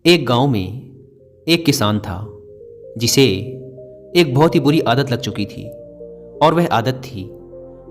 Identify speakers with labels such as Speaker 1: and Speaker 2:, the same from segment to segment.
Speaker 1: एक गांव में एक किसान था जिसे एक बहुत ही बुरी आदत लग चुकी थी। और वह आदत थी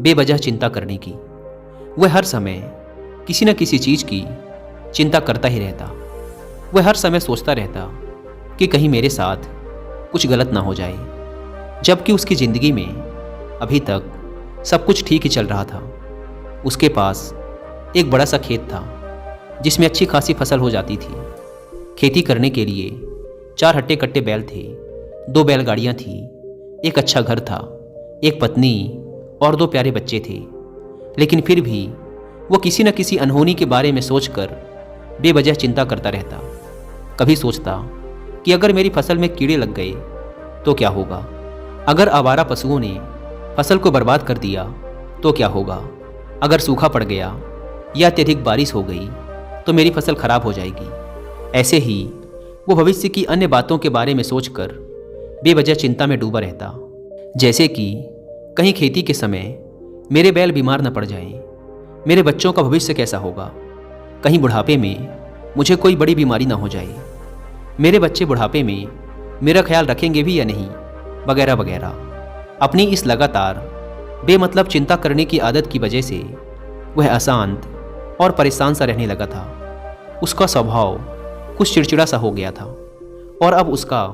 Speaker 1: बेवजह चिंता करने की। वह हर समय किसी न किसी चीज़ की चिंता करता ही रहता। वह हर समय सोचता रहता कि कहीं मेरे साथ कुछ गलत ना हो जाए, जबकि उसकी ज़िंदगी में अभी तक सब कुछ ठीक ही चल रहा था। उसके पास एक बड़ा सा खेत था जिसमें अच्छी खासी फसल हो जाती थी। खेती करने के लिए 4 हट्टे कट्टे बैल थे, 2 बैलगाड़ियाँ थीं, एक अच्छा घर था, एक पत्नी और 2 प्यारे बच्चे थे। लेकिन फिर भी वो किसी न किसी अनहोनी के बारे में सोचकर बेवजह चिंता करता रहता। कभी सोचता कि अगर मेरी फसल में कीड़े लग गए तो क्या होगा, अगर आवारा पशुओं ने फसल को बर्बाद कर दिया तो क्या होगा, अगर सूखा पड़ गया या अत्यधिक बारिश हो गई तो मेरी फसल खराब हो जाएगी। ऐसे ही वो भविष्य की अन्य बातों के बारे में सोचकर बेवजह चिंता में डूबा रहता। जैसे कि कहीं खेती के समय मेरे बैल बीमार न पड़ जाएं, मेरे बच्चों का भविष्य कैसा होगा, कहीं बुढ़ापे में मुझे कोई बड़ी बीमारी ना हो जाए, मेरे बच्चे बुढ़ापे में मेरा ख्याल रखेंगे भी या नहीं, वगैरह वगैरह। अपनी इस लगातार बेमतलब चिंता करने की आदत की वजह से वह अशांत और परेशान सा रहने लगा था। उसका स्वभाव कुछ चिड़चिड़ा सा हो गया था और अब उसका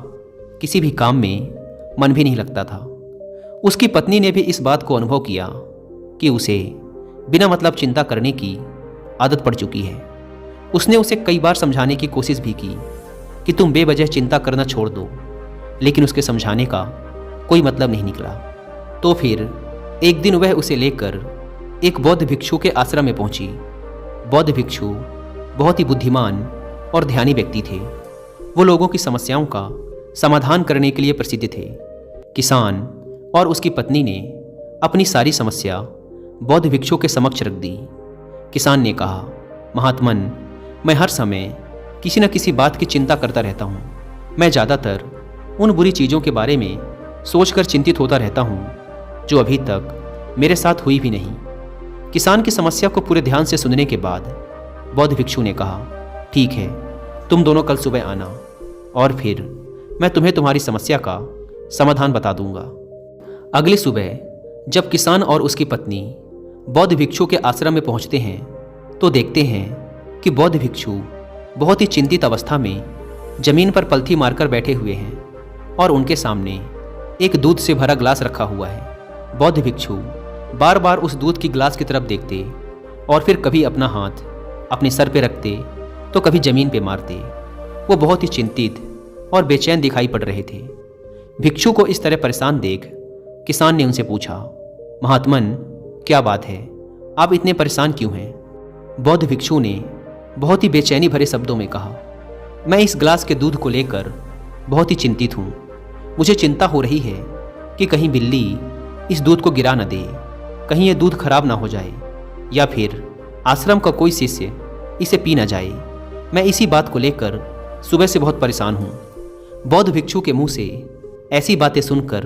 Speaker 1: किसी भी काम में मन भी नहीं लगता था। उसकी पत्नी ने भी इस बात को अनुभव किया कि उसे बिना मतलब चिंता करने की आदत पड़ चुकी है। उसने उसे कई बार समझाने की कोशिश भी की कि तुम बेवजह चिंता करना छोड़ दो, लेकिन उसके समझाने का कोई मतलब नहीं निकला। तो फिर एक दिन वह उसे लेकर एक बौद्ध भिक्षु के आश्रम में पहुंची। बौद्ध भिक्षु बहुत ही बुद्धिमान और ध्यानी व्यक्ति थे। वो लोगों की समस्याओं का समाधान करने के लिए प्रसिद्ध थे। किसान और उसकी पत्नी ने अपनी सारी समस्या बौद्ध भिक्षु के समक्ष रख दी। किसान ने कहा, महात्मन, मैं हर समय किसी न किसी बात की चिंता करता रहता हूँ। मैं ज़्यादातर उन बुरी चीज़ों के बारे में सोचकर चिंतित होता रहता हूँ जो अभी तक मेरे साथ हुई भी नहीं। किसान की समस्या को पूरे ध्यान से सुनने के बाद बौद्ध भिक्षु ने कहा, ठीक है, तुम दोनों कल सुबह आना और फिर मैं तुम्हें तुम्हारी समस्या का समाधान बता दूंगा। अगली सुबह जब किसान और उसकी पत्नी बौद्ध भिक्षु के आश्रम में पहुंचते हैं तो देखते हैं कि बौद्ध भिक्षु बहुत ही चिंतित अवस्था में जमीन पर पलथी मारकर बैठे हुए हैं और उनके सामने एक दूध से भरा ग्लास रखा हुआ है। बौद्ध भिक्षु बार बार उस दूध की ग्लास की तरफ देखते और फिर कभी अपना हाथ अपने सर पे रखते तो कभी जमीन पे मारते। वो बहुत ही चिंतित और बेचैन दिखाई पड़ रहे थे। भिक्षु को इस तरह परेशान देख किसान ने उनसे पूछा, महात्मन, क्या बात है, आप इतने परेशान क्यों हैं? बौद्ध भिक्षु ने बहुत ही बेचैनी भरे शब्दों में कहा, मैं इस ग्लास के दूध को लेकर बहुत ही चिंतित हूँ। मुझे चिंता हो रही है कि कहीं बिल्ली इस दूध को गिरा न दे, कहीं यह दूध खराब ना हो जाए या फिर आश्रम का कोई शिष्य इसे पी न जाए। मैं इसी बात को लेकर सुबह से बहुत परेशान हूँ। बौद्ध भिक्षु के मुंह से ऐसी बातें सुनकर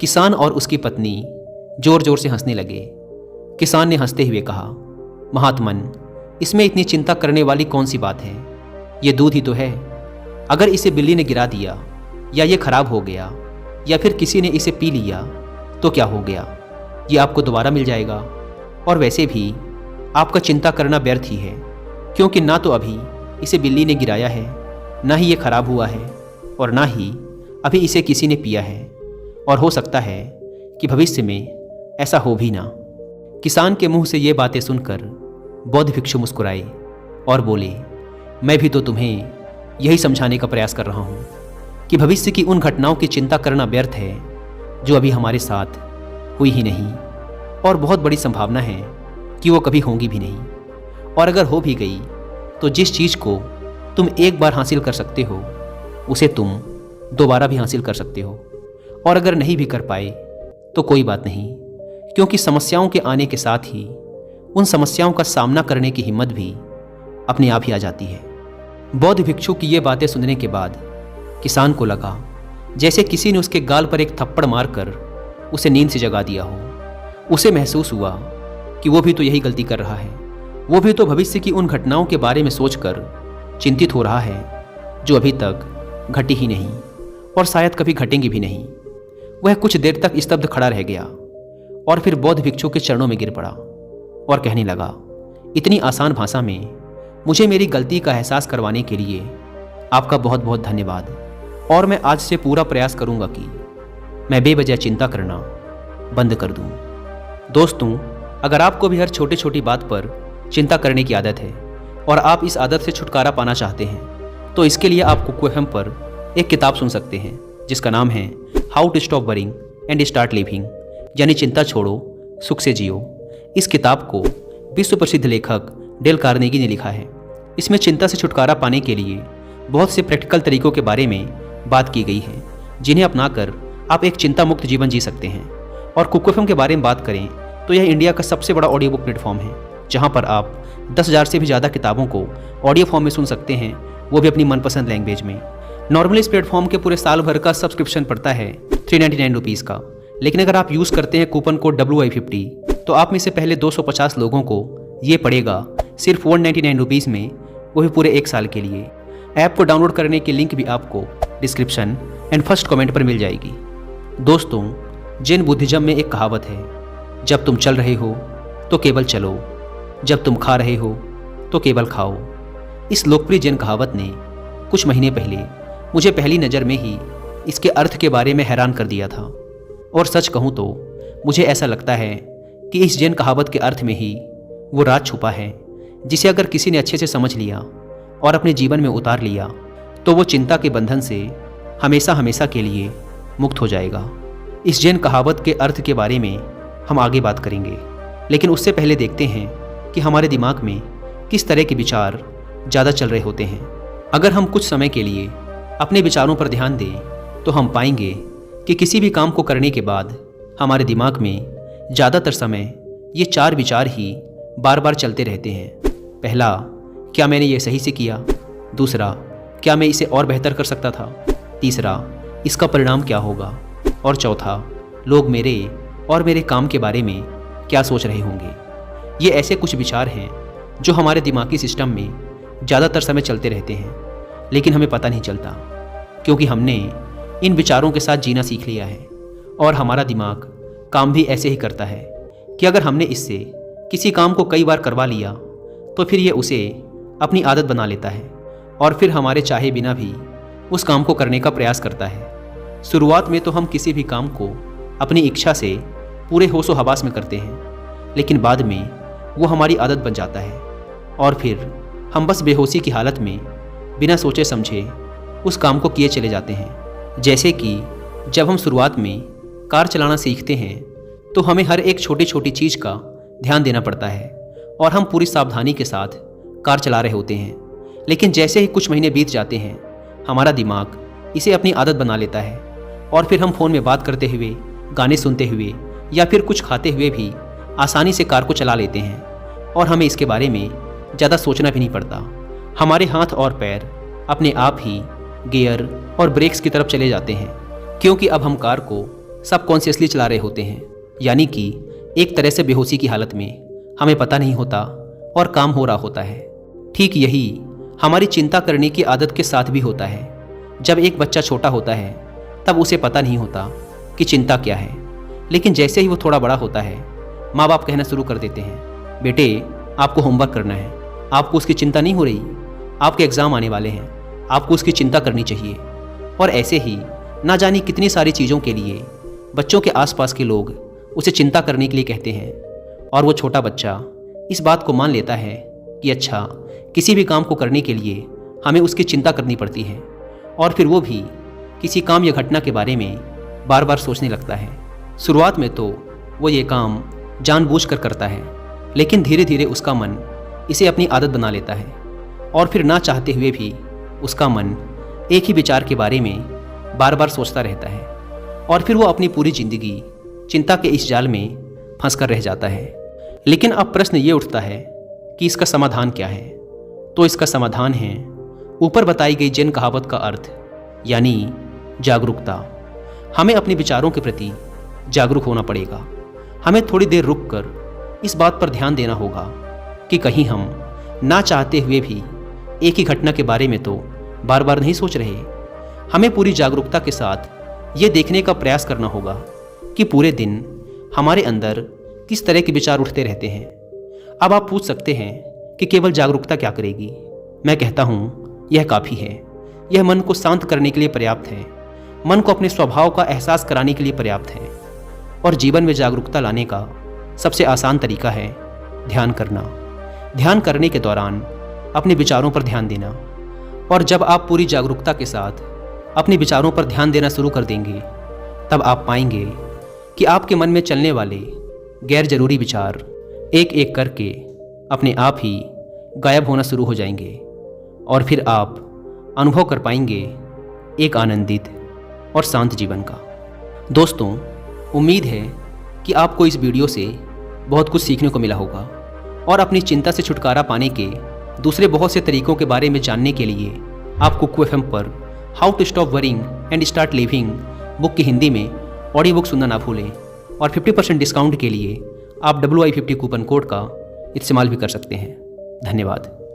Speaker 1: किसान और उसकी पत्नी जोर जोर से हंसने लगे। किसान ने हंसते हुए कहा, महात्मन, इसमें इतनी चिंता करने वाली कौन सी बात है? ये दूध ही तो है। अगर इसे बिल्ली ने गिरा दिया या ये खराब हो गया या फिर किसी ने इसे पी लिया तो क्या हो गया? ये आपको दोबारा मिल जाएगा। और वैसे भी आपका चिंता करना व्यर्थ ही है, क्योंकि ना तो अभी इसे बिल्ली ने गिराया है, ना ही ये खराब हुआ है और ना ही अभी इसे किसी ने पिया है, और हो सकता है कि भविष्य में ऐसा हो भी ना। किसान के मुंह से ये बातें सुनकर बौद्ध भिक्षु मुस्कुराए और बोले, मैं भी तो तुम्हें यही समझाने का प्रयास कर रहा हूँ कि भविष्य की उन घटनाओं की चिंता करना व्यर्थ है जो अभी हमारे साथ हुई ही नहीं, और बहुत बड़ी संभावना है कि वो कभी होंगी भी नहीं। और अगर हो भी गई तो जिस चीज़ को तुम एक बार हासिल कर सकते हो उसे तुम दोबारा भी हासिल कर सकते हो, और अगर नहीं भी कर पाए तो कोई बात नहीं, क्योंकि समस्याओं के आने के साथ ही उन समस्याओं का सामना करने की हिम्मत भी अपने आप ही आ जाती है। बौद्ध भिक्षु की ये बातें सुनने के बाद किसान को लगा जैसे किसी ने उसके गाल पर एक थप्पड़ मारकर उसे नींद से जगा दिया हो। उसे महसूस हुआ कि वो भी तो यही गलती कर रहा है। वो भी तो भविष्य की उन घटनाओं के बारे में सोचकर चिंतित हो रहा है जो अभी तक घटी ही नहीं और शायद कभी घटेंगी भी नहीं। वह कुछ देर तक स्तब्ध खड़ा रह गया और फिर बौद्ध भिक्षु के चरणों में गिर पड़ा और कहने लगा, इतनी आसान भाषा में मुझे मेरी गलती का एहसास करवाने के लिए आपका बहुत बहुत धन्यवाद। और मैं आज से पूरा प्रयास करूंगा कि मैं बेवजह चिंता करना बंद कर दूं। दोस्तों, अगर आपको भी हर छोटी छोटी बात पर चिंता करने की आदत है और आप इस आदत से छुटकारा पाना चाहते हैं, तो इसके लिए आप कुकू एफएम पर एक किताब सुन सकते हैं जिसका नाम है how to stop worrying and start living, यानी चिंता छोड़ो सुख से जियो। इस किताब को विश्व प्रसिद्ध लेखक डेल कार्नेगी ने लिखा है। इसमें चिंता से छुटकारा पाने के लिए बहुत से प्रैक्टिकल तरीकों के बारे में बात की गई है, जिन्हें अपनाकर आप एक चिंता मुक्त जीवन जी सकते हैं। और कुकू एफएम के बारे में बात करें तो यह इंडिया का सबसे बड़ा ऑडियो बुक प्लेटफॉर्म है, जहां पर आप 10,000 से भी ज़्यादा किताबों को ऑडियो फॉर्म में सुन सकते हैं, वो भी अपनी मनपसंद लैंग्वेज में। नॉर्मली इस प्लेटफॉर्म के पूरे साल भर का सब्सक्रिप्शन पड़ता है 399 रुपीज़ का, लेकिन अगर आप यूज़ करते हैं कूपन कोड WI50 तो आप में से पहले 250 लोगों को ये पड़ेगा सिर्फ 199 रुपीज़ में, वो भी पूरे 1 साल के लिए। ऐप को डाउनलोड करने की लिंक भी आपको डिस्क्रिप्शन एंड फर्स्ट कमेंट पर मिल जाएगी। दोस्तों, जैन बुद्धिज्म में एक कहावत है, जब तुम चल रहे हो तो केवल चलो, जब तुम खा रहे हो तो केवल खाओ। इस लोकप्रिय जैन कहावत ने कुछ महीने पहले मुझे पहली नज़र में ही इसके अर्थ के बारे में हैरान कर दिया था। और सच कहूँ तो मुझे ऐसा लगता है कि इस जैन कहावत के अर्थ में ही वो राज छुपा है, जिसे अगर किसी ने अच्छे से समझ लिया और अपने जीवन में उतार लिया तो वो चिंता के बंधन से हमेशा हमेशा के लिए मुक्त हो जाएगा। इस जैन कहावत के अर्थ के बारे में हम आगे बात करेंगे, लेकिन उससे पहले देखते हैं कि हमारे दिमाग में किस तरह के विचार ज़्यादा चल रहे होते हैं। अगर हम कुछ समय के लिए अपने विचारों पर ध्यान दें तो हम पाएंगे कि किसी भी काम को करने के बाद हमारे दिमाग में ज़्यादातर समय ये 4 विचार ही बार बार चलते रहते हैं। पहला, क्या मैंने ये सही से किया? दूसरा, क्या मैं इसे और बेहतर कर सकता था? तीसरा, इसका परिणाम क्या होगा? और चौथा, लोग मेरे और मेरे काम के बारे में क्या सोच रहे होंगे? ये ऐसे कुछ विचार हैं जो हमारे दिमागी सिस्टम में ज़्यादातर समय चलते रहते हैं, लेकिन हमें पता नहीं चलता, क्योंकि हमने इन विचारों के साथ जीना सीख लिया है। और हमारा दिमाग काम भी ऐसे ही करता है कि अगर हमने इससे किसी काम को कई बार करवा लिया तो फिर ये उसे अपनी आदत बना लेता है और फिर हमारे चाहे बिना भी उस काम को करने का प्रयास करता है। शुरुआत में तो हम किसी भी काम को अपनी इच्छा से पूरे होशो हवास में करते हैं, लेकिन बाद में वो हमारी आदत बन जाता है और फिर हम बस बेहोशी की हालत में बिना सोचे समझे उस काम को किए चले जाते हैं। जैसे कि जब हम शुरुआत में कार चलाना सीखते हैं तो हमें हर एक छोटी छोटी चीज़ का ध्यान देना पड़ता है और हम पूरी सावधानी के साथ कार चला रहे होते हैं, लेकिन जैसे ही कुछ महीने बीत जाते हैं हमारा दिमाग इसे अपनी आदत बना लेता है और फिर हम फ़ोन में बात करते हुए, गाने सुनते हुए या फिर कुछ खाते हुए भी आसानी से कार को चला लेते हैं और हमें इसके बारे में ज़्यादा सोचना भी नहीं पड़ता। हमारे हाथ और पैर अपने आप ही गियर और ब्रेक्स की तरफ चले जाते हैं, क्योंकि अब हम कार को सबकॉन्शियसली चला रहे होते हैं, यानी कि एक तरह से बेहोशी की हालत में हमें पता नहीं होता और काम हो रहा होता है। ठीक यही हमारी चिंता करने की आदत के साथ भी होता है। जब एक बच्चा छोटा होता है तब उसे पता नहीं होता कि चिंता क्या है, लेकिन जैसे ही वो थोड़ा बड़ा होता है माँ बाप कहना शुरू कर देते हैं, बेटे आपको होमवर्क करना है, आपको उसकी चिंता नहीं हो रही, आपके एग्ज़ाम आने वाले हैं, आपको उसकी चिंता करनी चाहिए। और ऐसे ही ना जानी कितनी सारी चीज़ों के लिए बच्चों के आसपास के लोग उसे चिंता करने के लिए कहते हैं और वो छोटा बच्चा इस बात को मान लेता है कि अच्छा, किसी भी काम को करने के लिए हमें उसकी चिंता करनी पड़ती है और फिर वो भी किसी काम या घटना के बारे में बार बार सोचने लगता है। शुरुआत में तो वो ये काम जानबूझकर करता है, लेकिन धीरे धीरे उसका मन इसे अपनी आदत बना लेता है और फिर ना चाहते हुए भी उसका मन एक ही विचार के बारे में बार बार सोचता रहता है और फिर वो अपनी पूरी ज़िंदगी चिंता के इस जाल में फंस कर रह जाता है। लेकिन अब प्रश्न ये उठता है कि इसका समाधान क्या है? तो इसका समाधान है ऊपर बताई गई जैन कहावत का अर्थ, यानी जागरूकता। हमें अपने विचारों के प्रति जागरूक होना पड़ेगा। हमें थोड़ी देर रुककर इस बात पर ध्यान देना होगा कि कहीं हम ना चाहते हुए भी एक ही घटना के बारे में तो बार बार नहीं सोच रहे। हमें पूरी जागरूकता के साथ ये देखने का प्रयास करना होगा कि पूरे दिन हमारे अंदर किस तरह के विचार उठते रहते हैं। अब आप पूछ सकते हैं कि केवल जागरूकता क्या करेगी। मैं कहता हूँ यह काफ़ी है। यह मन को शांत करने के लिए पर्याप्त है, मन को अपने स्वभाव का एहसास कराने के लिए पर्याप्त है। और जीवन में जागरूकता लाने का सबसे आसान तरीका है ध्यान करना। ध्यान करने के दौरान अपने विचारों पर ध्यान देना। और जब आप पूरी जागरूकता के साथ अपने विचारों पर ध्यान देना शुरू कर देंगे, तब आप पाएंगे कि आपके मन में चलने वाले गैर जरूरी विचार एक एक करके अपने आप ही गायब होना शुरू हो जाएंगे। और फिर आप अनुभव कर पाएंगे एक आनंदित और शांत जीवन का। दोस्तों, उम्मीद है कि आपको इस वीडियो से बहुत कुछ सीखने को मिला होगा और अपनी चिंता से छुटकारा पाने के दूसरे बहुत से तरीकों के बारे में जानने के लिए आप कुकू FM पर how to stop worrying and start living book की हिंदी में ऑडियो बुक सुनना ना भूलें। और 50% डिस्काउंट के लिए आप WI50 कूपन कोड का इस्तेमाल भी कर सकते हैं। धन्यवाद।